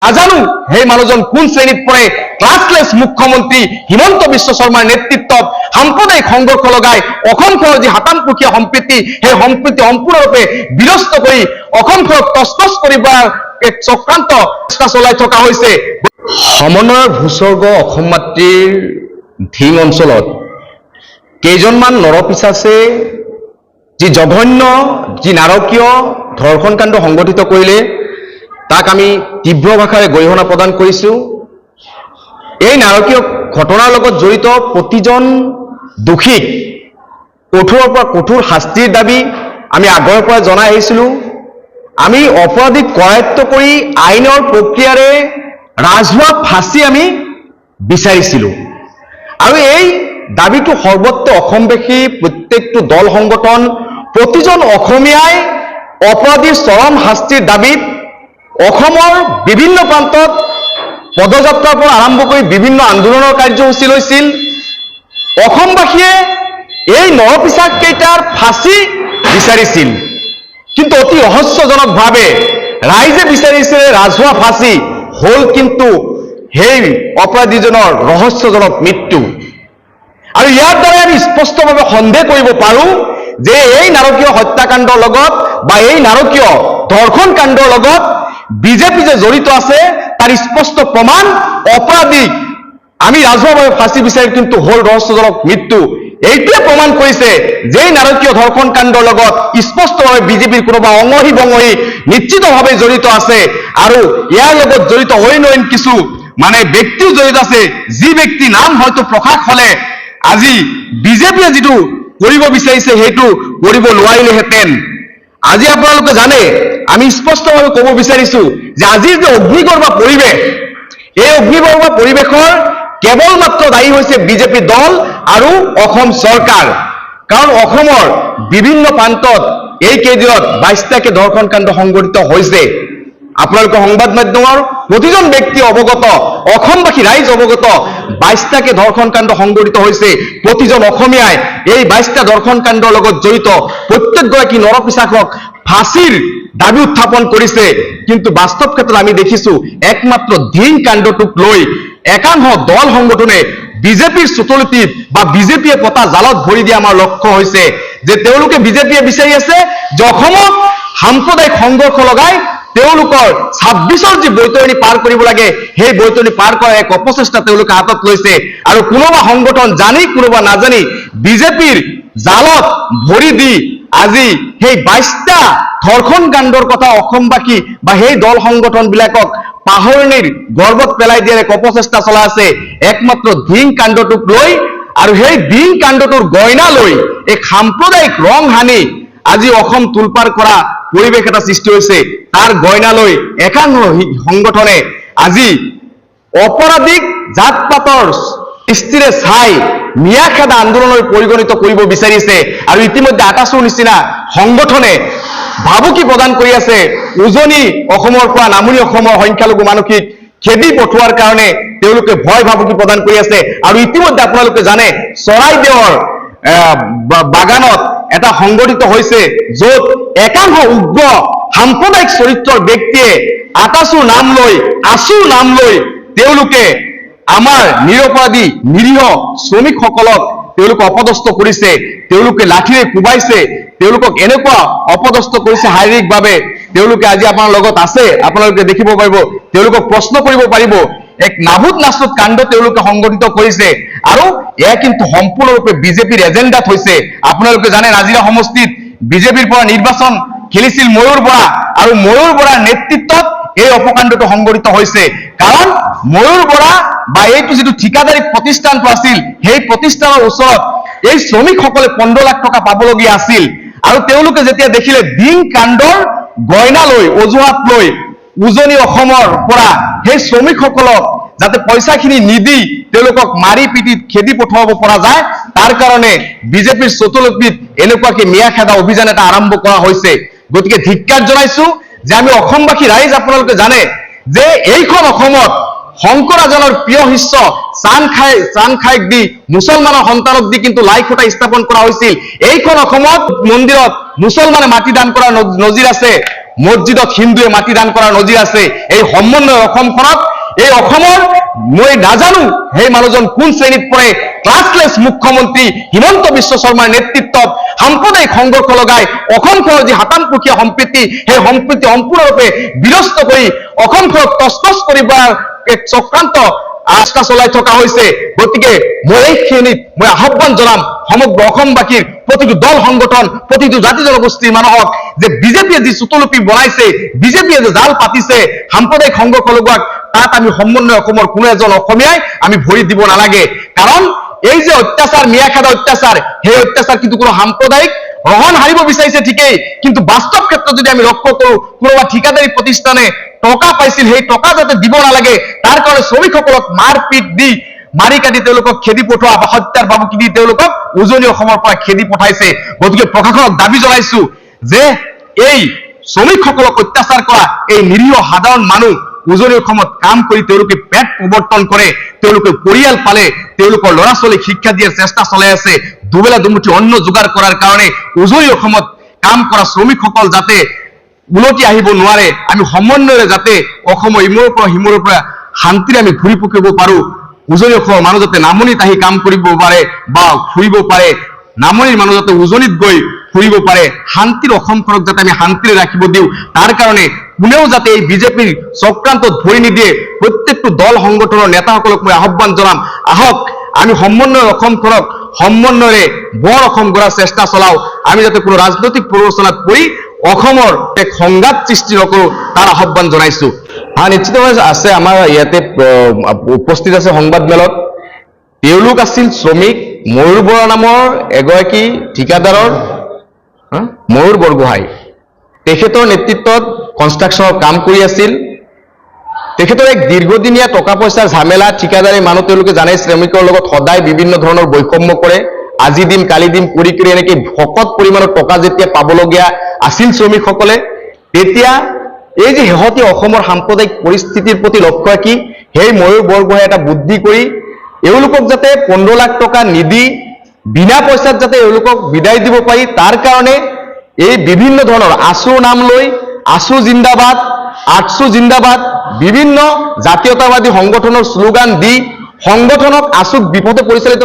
নাজানো সেই মানুহজন কোন শ্ৰেণীত পৰে। ক্লাছলেছ মুখ্যমন্ত্ৰী হিমন্ত বিশ্ব শৰ্মাৰ নেতৃত্বত সাম্প্ৰদায়িক সংঘৰ্ষ লগাই অসমখনৰ যি হাতামপুখীয়া সম্প্ৰীতি সেই সম্প্ৰীতি সম্পূৰ্ণৰূপে বিনষ্ট কৰি অসমখনক তছনছ কৰিবৰ এক চক্ৰান্ত চেষ্টা চলাই থকা হৈছে। সমন্বয়ৰ ভূস্বৰ্গ অসম মাতৃৰ ধিং অঞ্চলত কেইজনমান নৰপিচাচে যি জঘন্য যি নাৰকীয় ধৰ্ষণ কাণ্ড সংঘটিত কৰিলে তাক আমি তীব্ৰ ভাষাৰে গৰিহণা প্ৰদান কৰিছোঁ। এই নাৰকীয় ঘটনাৰ লগত জড়িত প্ৰতিজন দোষীক কঠোৰৰ পৰা কঠোৰ শাস্তিৰ দাবী আমি আগৰ পৰা জনাই আহিছিলোঁ। আমি অপৰাধীক কৰায়ত্ব কৰি আইনৰ প্ৰক্ৰিয়াৰে ৰাজহুৱা ফাঁচি আমি বিচাৰিছিলোঁ আৰু এই দাবীটো সৰ্বত্ৰ অসমবাসী প্ৰত্যেকটো দল সংগঠন প্ৰতিজন অসমীয়াই অপৰাধীৰ চৰম শাস্তিৰ দাবীত অসমৰ বিভিন্ন প্ৰান্তত পদযাত্ৰাৰ পৰা আৰম্ভ কৰি বিভিন্ন আন্দোলনৰ কাৰ্যসূচী লৈছিল। অসমবাসীয়ে এই নৰপিচাচ কেইটাৰ ফাঁচি বিচাৰিছিল, কিন্তু অতি ৰহস্যজনকভাৱে ৰাইজে বিচাৰিছে ৰাজহুৱা ফাঁচি, হ'ল কিন্তু সেই অপৰাধীজনৰ ৰহস্যজনক মৃত্যু। আৰু ইয়াৰ দ্বাৰা আমি স্পষ্টভাৱে সন্দেহ কৰিব পাৰোঁ যে এই নাৰকীয় হত্যাকাণ্ডৰ লগত বা এই নাৰকীয় ধৰ্ষণ কাণ্ডৰ লগত বিজেপি যে জড়িত আছে তাৰ স্পষ্ট প্ৰমাণ। অপৰাধীক আমি ৰাজহুৱাভাৱে ফাঁচি বিচাৰি কিন্তু হ'ল ৰহস্যজনক মৃত্যু। এইটোৱে প্ৰমাণ কৰিছে যে নাৰকীয় ধৰ্ষণ কাণ্ডৰ লগত স্পষ্টভাৱে বিজেপিৰ কোনোবা অঙহী বঙহী নিশ্চিতভাৱে জড়িত আছে আৰু ইয়াৰ লগত জড়িত অইন কিছু ব্যক্তিও জড়িত আছে, যি ব্যক্তি নাম হয়তো প্ৰকাশ হলে আজি বিজেপিয়ে যিটো কৰিব বিচাৰিছে সেইটো কৰিব নোৱাৰিলেহেঁতেন। আজি আপোনালোকে জানে, আমি স্পষ্টভাৱে ক'ব বিচাৰিছো যে আজিৰ যে অগ্নিগৰ্ভ পৰিৱেশ, এই অগ্নিগৰ্ভ পৰিৱেশৰ কেৱল মাত্ৰ দায়ী হৈছে বিজেপি দল আৰু অসম চৰকাৰ। কাৰণ অসমৰ বিভিন্ন প্ৰান্তত এই কেইদিনত 22টাকে ধৰ্ষণ কাণ্ড সংঘটিত হৈছে। আপোনালোকে সংবাদ মাধ্যমৰ প্ৰতিজন ব্যক্তি অৱগত, অসমবাসী ৰাইজ অৱগত, 22টাকে ধৰ্ষণ কাণ্ড সংঘটিত হৈছে। প্ৰতিজন অসমীয়াই এই 22টা ধৰ্ষণ কাণ্ডৰ লগত জড়িত প্ৰত্যেকগৰাকী নৰপিচাচক ফাঁচীৰ দাবী উত্থাপন কৰিছে। কিন্তু বাস্তৱ ক্ষেত্ৰত আমি দেখিছো একমাত্ৰ ধিং কাণ্ডটোক লৈ একাংশ দল সংগঠনে বিজেপিৰ চুটলিটিত বা বিজেপিয়ে পতা জালত ভৰি দিয়া আমাৰ লক্ষ্য হৈছে যে তেওঁলোকে বিজেপিয়ে বিচাৰি আছে যে অসমত সাম্প্ৰদায়িক সংঘৰ্ষ লগাই তেওঁলোকৰ 26ৰ যি বৈতৰণি পাৰ কৰিব লাগে সেই বৈতৰণি পাৰ কৰাৰ এক অপচেষ্টা তেওঁলোকে হাতত লৈছে। আৰু কোনোবা সংগঠন জানি কোনোবা নাজানি বিজেপিৰ জালত ভৰি দি আজি সেই 22টা ধৰ্ষণ কাণ্ডৰ কথা অসমবাসী বা সেই দল সংগঠন বিলাকক পাহৰণিৰ গৰ্ভত পেলাই দিয়াৰ এক অপচেষ্টা চলাই আছে একমাত্ৰ ধিং কাণ্ডটোক লৈ। আৰু সেই ধিং কাণ্ডটোৰ গইনা লৈ এক সাম্প্ৰদায়িক ৰং সানি আজি অসম তোলপাৰ কৰা পৰিৱেশ এটা সৃষ্টি হৈছে। তাৰ গইনা লৈ একাংশ সংগঠনে আজি অপৰাধীক জাত পাতৰ দৃষ্টিৰে চাই মিয়া খেদা আন্দোলনলৈ পৰিগণিত কৰিব বিচাৰিছে। আৰু ইতিমধ্যে আটাচুৰ নিচিনা সংগঠনে ভাবুকি প্ৰদান কৰি আছে উজনি অসমৰ পৰা নামনি অসমৰ সংখ্যালঘু মানুহখিক খেদি পঠোৱাৰ কাৰণে তেওঁলোকে ভয় ভাবুকি প্ৰদান কৰি আছে। আৰু ইতিমধ্যে আপোনালোকে জানে চৰাইদেউৰ বাগানত এটা সংঘটিত হৈছে য'ত একাংশ উগ্ৰ সাম্প্ৰদায়িক চৰিত্ৰৰ ব্যক্তিয়ে আটাচুৰ নাম লৈ আচুৰ নাম লৈ তেওঁলোকে আমাৰ নিৰপৰাধী নিৰীহ শ্ৰমিকসকলক তেওঁলোকে অপদস্থ কৰিছে, তেওঁলোকে লাঠিৰে কোবাইছে, তেওঁলোকক এনেকুৱা অপদস্থ কৰিছে শাৰীৰিকভাৱে। তেওঁলোকে আজি আপোনাৰ লগত আছে, আপোনালোকে দেখিব পাৰিব, তেওঁলোকক প্ৰশ্ন কৰিব পাৰিব। এক নাবুদ নাচুদ কাণ্ড তেওঁলোকে সংঘটিত কৰিছে আৰু এয়া কিন্তু সম্পূৰ্ণৰূপে বিজেপিৰ এজেণ্ডাত হৈছে। আপোনালোকে জানে নাজিৰা সমষ্টিত বিজেপিৰ পৰা নিৰ্বাচন খেলিছিল ময়ূৰ বৰা আৰু ময়ূৰ বৰাৰ নেতৃত্বত এই অপকাণ্ডটো সংঘটিত হৈছে। কাৰণ ময়ূৰ বৰা বা এইটো যিটো ঠিকাদাৰী প্ৰতিষ্ঠানটো আছিল সেই প্ৰতিষ্ঠানৰ ওচৰত এই শ্ৰমিকসকলে 15 লাখ টকা পাবলগীয়া আছিল। আৰু তেওঁলোকে যেতিয়া দেখিলে ধিং কাণ্ডৰ গইনা লৈ অজুহাত লৈ উজনি অসমৰ পৰা সেই শ্ৰমিকসকলক যাতে পইচাখিনি নিদি তেওঁলোকক মাৰি পিটি খেদি পঠোৱাব পৰা যায় তাৰ কাৰণে বিজেপিৰ চতুলপিত এনেকুৱাকে মিয়া খেদা অভিযান এটা আৰম্ভ কৰা হৈছে। গতিকে ধিক্কাৰ জনাইছো যে আমি অসমবাসী ৰাইজ আপোনালোকে জানে যে এইখন অসমত শংকৰাজনৰ প্ৰিয় শিষ্য চান খাইক দি মুছলমানৰ সন্তানক দি কিন্তু লাই খুঁটা স্থাপন কৰা হৈছিল। এইখন অসমত মন্দিৰত মুছলমানে মাটি দান কৰাৰ নজিৰ আছে। মছজিদত হিন্দুৱে মাটি দান কৰাৰ নজিৰ আছে। এই সমন্বয় অসমখনত, এই অসমৰ মই নাজানো সেই মানুহজন কোন শ্ৰেণীত পৰে, ক্লাছলেছ মুখ্যমন্ত্ৰী হিমন্ত বিশ্ব শৰ্মাৰ নেতৃত্বত সাম্প্ৰদায়িক সংঘৰ্ষ লগাই অসমখনৰ যি হাতামপুখীয়া সম্প্ৰীতি, সেই সম্প্ৰীতি সম্পূৰ্ণৰূপে বিনষ্ট কৰি অসমখনক তছনছ কৰিবৰ এক চক্ৰান্ত আস্থা চলাই থকা হৈছে। গতিকে মই এই শ্ৰেণীত মই আহ্বান জনাম সমগ্ৰ অসমবাসীৰ প্ৰতিটো দল সংগঠন, প্ৰতিটো জাতি জনগোষ্ঠীৰ মানুহক যে বিজেপিয়ে যি চুটলুপি বনাইছে, বিজেপিয়ে যে জাল পাতিছে সাম্প্ৰদায়িক সংঘৰ্ষ লগোৱাক, তাত আমি সমন্বয় অসমৰ কোনো এজন অসমীয়াই আমি ভৰি দিব নালাগে। কাৰণ এই যে অত্যাচাৰ, মিয়াখাদা অত্যাচাৰ, সেই অত্যাচাৰ কিন্তু কোনো সাম্প্ৰদায়িক ৰহণ হাৰিব বিচাৰিছে ঠিকেই, কিন্তু বাস্তৱ ক্ষেত্ৰত যদি আমি লক্ষ্য কৰো, কোনোবা ঠিকাদাৰী প্ৰতিষ্ঠানে টকা পাইছিল, সেই টকা যাতে দিব নালাগে তাৰ কাৰণে শ্ৰমিকসকলক মাৰপিট দি মাৰি কাটি তেওঁলোকক খেদি পঠোৱা বা হত্যাৰ ভাবুকি দি তেওঁলোকক উজনি অসমৰ পৰা খেদি পঠাইছে। গতিকে প্ৰশাসনক দাবী জনাইছো যে এই শ্ৰমিকসকলক অত্যাচাৰ কৰা এই নিৰীহ সাধাৰণ মানুহ উজনি অসমত কাম কৰি তেওঁলোকে পেট প্ৰৱৰ্তন কৰে, তেওঁলোকে পৰিয়াল পালে, তেওঁলোকৰ ল'ৰা ছোৱালীক শিক্ষা দিয়াৰ চেষ্টা চলাই আছে। দুবেলা দুমুঠি অন্ন যোগাৰ কৰাৰ কাৰণে উজনি অসমত কাম কৰা শ্ৰমিকসকল যাতে উলটি আহিব নোৱাৰে, আমি সমন্বয়েৰে যাতে অসমৰ ইমূৰৰ পৰা সিমূৰৰ পৰা শান্তিৰে আমি ঘূৰি পকিব পাৰো, উজনি অসমৰ মানুহ যাতে নামনিত আহি কাম কৰিব পাৰে বা ফুৰিব পাৰে, নামনিৰ মানুহ যাতে উজনিত গৈ ফুৰিব পাৰে, শান্তিৰ অসমখনক যাতে আমি শান্তিৰে ৰাখিব দিওঁ, তাৰ কাৰণে কোনেও যাতে এই বিজেপিৰ চক্ৰান্তত ভৰি নিদিয়ে, প্ৰত্যেকটো দল সংগঠনৰ নেতাসকলক মই আহ্বান জনাম, আহক আমি সমন্বয় অসমখনক সমন্বয়েৰে বৰ অসম গঢ়াৰ চেষ্টা চলাও। আমি যাতে কোনো ৰাজনৈতিক প্ৰৰোচনাত পৰি অসমৰ এক সংঘাত সৃষ্টি নকৰো, তাৰ আহ্বান জনাইছো। নিশ্চিতভাৱে আছে আমাৰ ইয়াতে উপস্থিত আছে সংবাদ মেলত, তেওঁলোক আছিল শ্ৰমিক ময়ূৰ বৰা নামৰ এগৰাকী ঠিকাদাৰৰ, ময়ূৰ বৰগোহাঁই, তেখেতৰ নেতৃত্বত কনষ্ট্ৰাকশ্যনৰ কাম কৰি আছিল। তেখেতৰ এক দীৰ্ঘদিনীয়া টকা পইচাৰ ঝামেলা, ঠিকাদাৰী মানুহ তেওঁলোকে জানে শ্ৰমিকৰ লগত সদায় বিভিন্ন ধৰণৰ বৈষম্য কৰে, আজি দিম কালি দিম কৰি কৰি এনেকৈ ভকত পৰিমাণৰ টকা যেতিয়া পাবলগীয়া আছিল শ্ৰমিকসকলে, তেতিয়া এই যে শেহতীয়া অসমৰ সাম্প্ৰদায়িক পৰিস্থিতিৰ প্ৰতি লক্ষ্য ৰাখি সেই ময়ূৰ বৰগোহাঁই এটা বুদ্ধি কৰি এওঁলোকক যাতে 15 লাখ টকা নিদি বিনা পইচাত যাতে এওঁলোকক বিদায় দিব পাৰি, তাৰ কাৰণে এই বিভিন্ন ধৰণৰ আছুৰ নাম লৈ আছু জিন্দাবাদ, আটছু জিন্দাবাদ, বিভিন্ন জাতীয়তাবাদী সংগঠনৰ শ্লোগান দি সংগঠনক আছুক বিপথে পৰিচালিত